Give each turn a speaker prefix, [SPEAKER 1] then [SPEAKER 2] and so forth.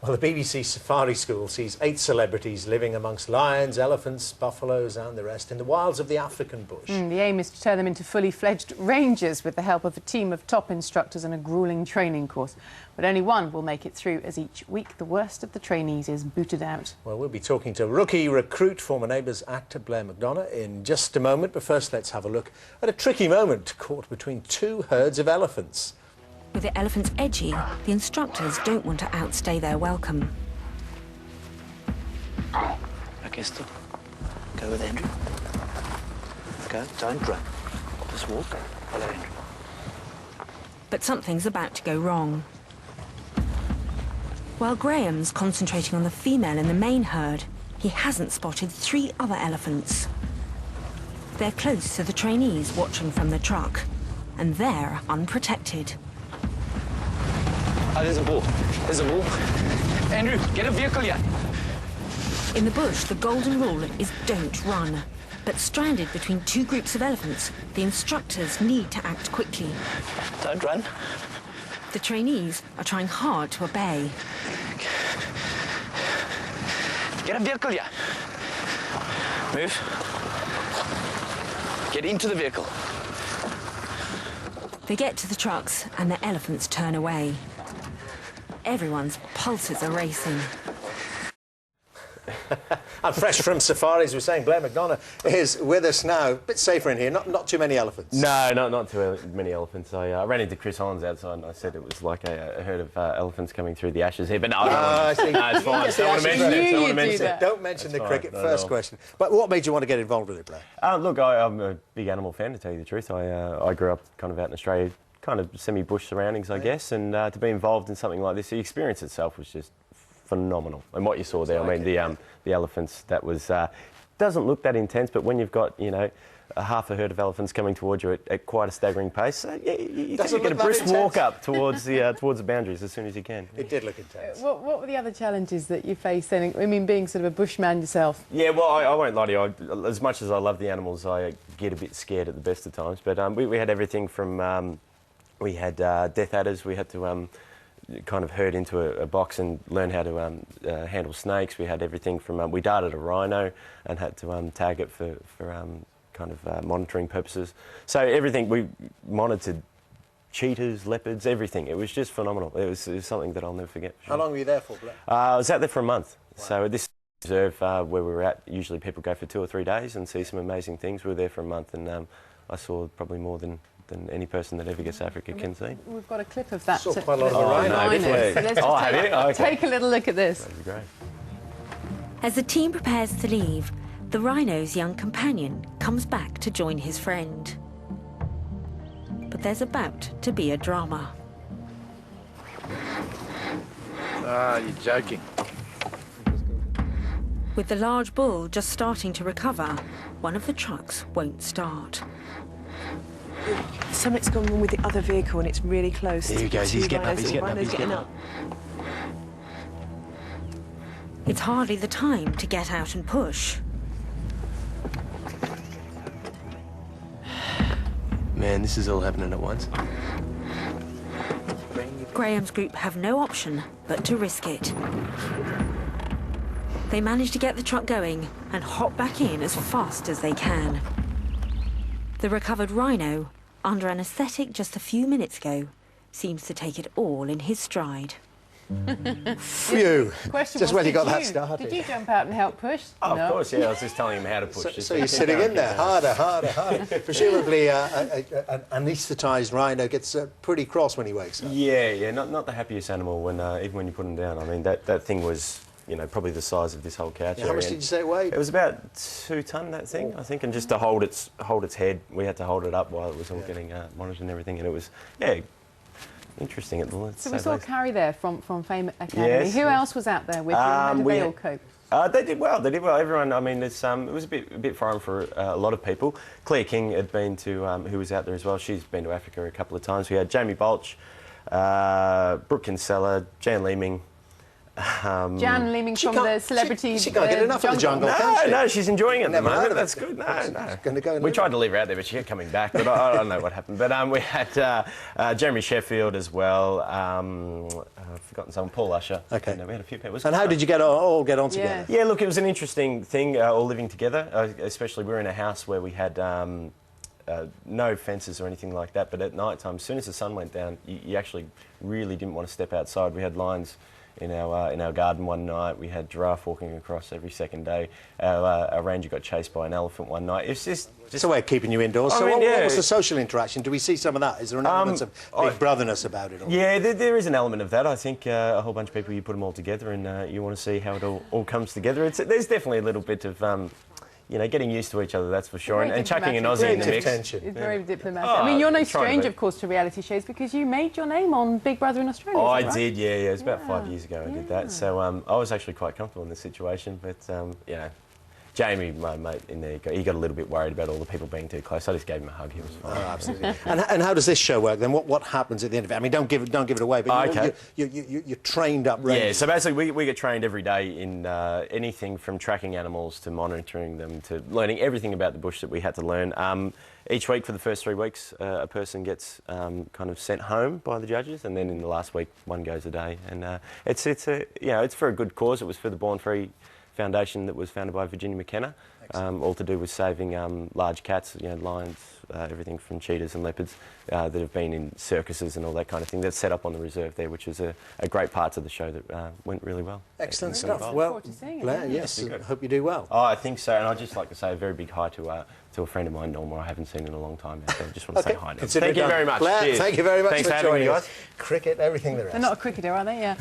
[SPEAKER 1] Well, the BBC Safari School sees 8 celebrities living amongst lions, elephants, buffaloes and the rest in the wilds of the African bush.
[SPEAKER 2] The aim is to turn them into fully fledged rangers with the help of a team of top instructors and a gruelling training course. But only one will make it through, as each week the worst of the trainees is booted out.
[SPEAKER 1] Well, we'll be talking to rookie recruit, former Neighbours actor Blair McDonough in just a moment. But first, let's have a look at a tricky moment caught between 2 herds of elephants.
[SPEAKER 3] With the elephants edgy, the instructors don't want to outstay their welcome.
[SPEAKER 4] Okay, stop. Go with Andrew. Go, don't run. Just walk. Follow Andrew.
[SPEAKER 3] But something's about to go wrong. While Graham's concentrating on the female in the main herd, he hasn't spotted 3 other elephants. They're close to the trainees watching from the truck, and they're unprotected.
[SPEAKER 4] Oh, there's a bull. There's a bull. Andrew, get a vehicle here.
[SPEAKER 3] In the bush, the golden rule is don't run. But stranded between 2 groups of elephants, the instructors need to act quickly.
[SPEAKER 4] Don't run.
[SPEAKER 3] The trainees are trying hard to obey.
[SPEAKER 4] Get a vehicle here. Move. Get into the vehicle.
[SPEAKER 3] They get to the trucks and the elephants turn away. Everyone's pulses are racing.
[SPEAKER 1] And fresh from safaris, we're saying Blair McDonough is with us now. A bit safer in here, not too many elephants.
[SPEAKER 5] No, not too many elephants. I ran into Chris Hollands outside and I said it was like a herd of elephants coming through the ashes here, but no,
[SPEAKER 1] I see.
[SPEAKER 5] No, it's fine. Don't want to mention it. Don't want to mention it.
[SPEAKER 1] Don't mention the cricket.
[SPEAKER 5] Not
[SPEAKER 1] First question. But what made you want to get involved with it, Blair?
[SPEAKER 5] Look, I'm a big animal fan, to tell you the truth. I grew up kind of out in Australia, kind of semi-bush surroundings, I guess, and to be involved in something like this, the experience itself was just phenomenal. And what you saw there, I mean, the elephants, that was doesn't look that intense, but when you've got, you know, half a herd of elephants coming towards you at quite a staggering pace, yeah, you get a brisk walk up towards the boundaries as soon as you can.
[SPEAKER 1] It did look intense.
[SPEAKER 2] What were the other challenges that you faced then? I mean, being sort of a bushman yourself.
[SPEAKER 5] Yeah, well, I won't lie to you. As much as I love the animals, I get a bit scared at the best of times. But we had everything from we had death adders. We had to kind of herd into a box and learn how to handle snakes. We had everything from we darted a rhino and had to tag it for kind of monitoring purposes. So everything, we monitored cheetahs, leopards, everything. It was just phenomenal. It was something that I'll never forget.
[SPEAKER 1] How long were you there for, Blair?
[SPEAKER 5] I was out there for a month.
[SPEAKER 1] Wow.
[SPEAKER 5] So this reserve where we were at, usually people go for 2 or 3 days and see some amazing things. We were there for a month and I saw probably more than any person that ever gets Africa can see.
[SPEAKER 2] We've got a clip of that.
[SPEAKER 1] Saw quite a lot of the
[SPEAKER 2] rhinos. So let's just
[SPEAKER 5] have you? Okay.
[SPEAKER 2] take a little look at this.
[SPEAKER 5] That'd be great.
[SPEAKER 3] As the team prepares to leave, the rhino's young companion comes back to join his friend. But there's about to be a drama.
[SPEAKER 4] Ah, you're joking.
[SPEAKER 3] With the large bull just starting to recover, one of the trucks won't start.
[SPEAKER 6] Something's gone wrong with the other vehicle and it's really close.
[SPEAKER 4] There he goes, he's getting up, he's getting up.
[SPEAKER 3] It's hardly the time to get out and push.
[SPEAKER 4] Man, this is all happening at once.
[SPEAKER 3] Graham's group have no option but to risk it. They manage to get the truck going and hop back in as fast as they can. The recovered rhino, under anaesthetic just a few minutes ago, seems to take it all in his stride.
[SPEAKER 1] Phew. Just when you got that started.
[SPEAKER 2] Did you jump out and help push?
[SPEAKER 5] Oh,
[SPEAKER 2] No.
[SPEAKER 5] Of course, yeah. I was just telling him how to push.
[SPEAKER 1] So you're sitting in there, harder. Presumably an anaesthetised rhino gets pretty cross when he wakes up.
[SPEAKER 5] Yeah, not the happiest animal when even when you put him down. I mean, that thing was, you know, probably the size of this whole couch.
[SPEAKER 1] Yeah, how much did you say it weighed?
[SPEAKER 5] It was about 2 tonne, that thing, I think, and just to hold its head, we had to hold it up while it was all getting monitored and everything, and it was, yeah, interesting.
[SPEAKER 2] So we saw Carrie there from Fame Academy.
[SPEAKER 5] Yes,
[SPEAKER 2] Who else was out there with you? How did they all cope?
[SPEAKER 5] They did well. Everyone, I mean, it was a bit foreign for a lot of people. Claire King had been to, who was out there as well. She's been to Africa a couple of times. We had Jamie Balch, Brooke Kinsella, Jan Leeming,
[SPEAKER 2] Jan leaving from the celebrity.
[SPEAKER 1] She can't get enough of the jungle,
[SPEAKER 5] No,
[SPEAKER 1] can she?
[SPEAKER 5] no, she's enjoying it at the
[SPEAKER 1] Never heard
[SPEAKER 5] moment.
[SPEAKER 1] of it.
[SPEAKER 5] That's good. No.
[SPEAKER 1] Gonna go and
[SPEAKER 5] We
[SPEAKER 1] live
[SPEAKER 5] tried to leave her out there, but she kept coming back. But I don't know what happened. But we had Jeremy Sheffield as well. I've forgotten someone, Paul Usher.
[SPEAKER 1] Okay.
[SPEAKER 5] And we had a few people.
[SPEAKER 1] And how did you all get on together?
[SPEAKER 5] Yeah, look, it was an interesting thing, all living together. Especially we were in a house where we had no fences or anything like that. But at night time, as soon as the sun went down, you actually really didn't want to step outside. We had lines in our garden one night. We had giraffe walking across every second day. Our ranger got chased by an elephant one night. It's just
[SPEAKER 1] It's a way of keeping you indoors.
[SPEAKER 5] I
[SPEAKER 1] So
[SPEAKER 5] mean,
[SPEAKER 1] what was the social interaction? Do we see some of that? Is there an element of big brotherness about it all?
[SPEAKER 5] Yeah, there is an element of that. I think a whole bunch of people, you put them all together and you want to see how it all comes together. There's definitely a little bit of getting used to each other, that's for sure, and chucking an Aussie in the mix.
[SPEAKER 1] Tension.
[SPEAKER 2] It's very diplomatic. I mean, you're no stranger, of course, to reality shows because you made your name on Big Brother in Australia.
[SPEAKER 5] I
[SPEAKER 2] right?
[SPEAKER 5] did, yeah. It was about 5 years ago I did that. So I was actually quite comfortable in this situation, but Jamie, my mate in there, he got a little bit worried about all the people being too close. I just gave him a hug. He was fine.
[SPEAKER 1] Oh, absolutely. And how does this show work then? What happens at the end of it? I mean, don't give it away. But you're trained up. Ready.
[SPEAKER 5] Yeah. So basically, we get trained every day in anything from tracking animals to monitoring them to learning everything about the bush that we had to learn. Each week for the first 3 weeks, a person gets kind of sent home by the judges, and then in the last week, one goes a day. And it's for a good cause. It was for the Born Free Foundation that was founded by Virginia McKenna, all to do with saving large cats, lions, everything from cheetahs and leopards that have been in circuses and all that kind of thing. That's set up on the reserve there, which is a great part of the show that went really well.
[SPEAKER 1] Excellent stuff.
[SPEAKER 2] Well,
[SPEAKER 1] Well,
[SPEAKER 2] Blair,
[SPEAKER 1] yes, I hope you do well.
[SPEAKER 5] Oh, I think so, and I'd just like to say a very big hi to a friend of mine, Norma, I haven't seen in a long time. So I just want to say hi to him.
[SPEAKER 1] Thank you very much.
[SPEAKER 5] Blair,
[SPEAKER 1] Thank you very much
[SPEAKER 5] Thanks
[SPEAKER 1] for
[SPEAKER 5] having me,
[SPEAKER 1] joining
[SPEAKER 5] guys.
[SPEAKER 1] us. Cricket, everything the rest.
[SPEAKER 2] They're not a cricketer, are they? Yeah.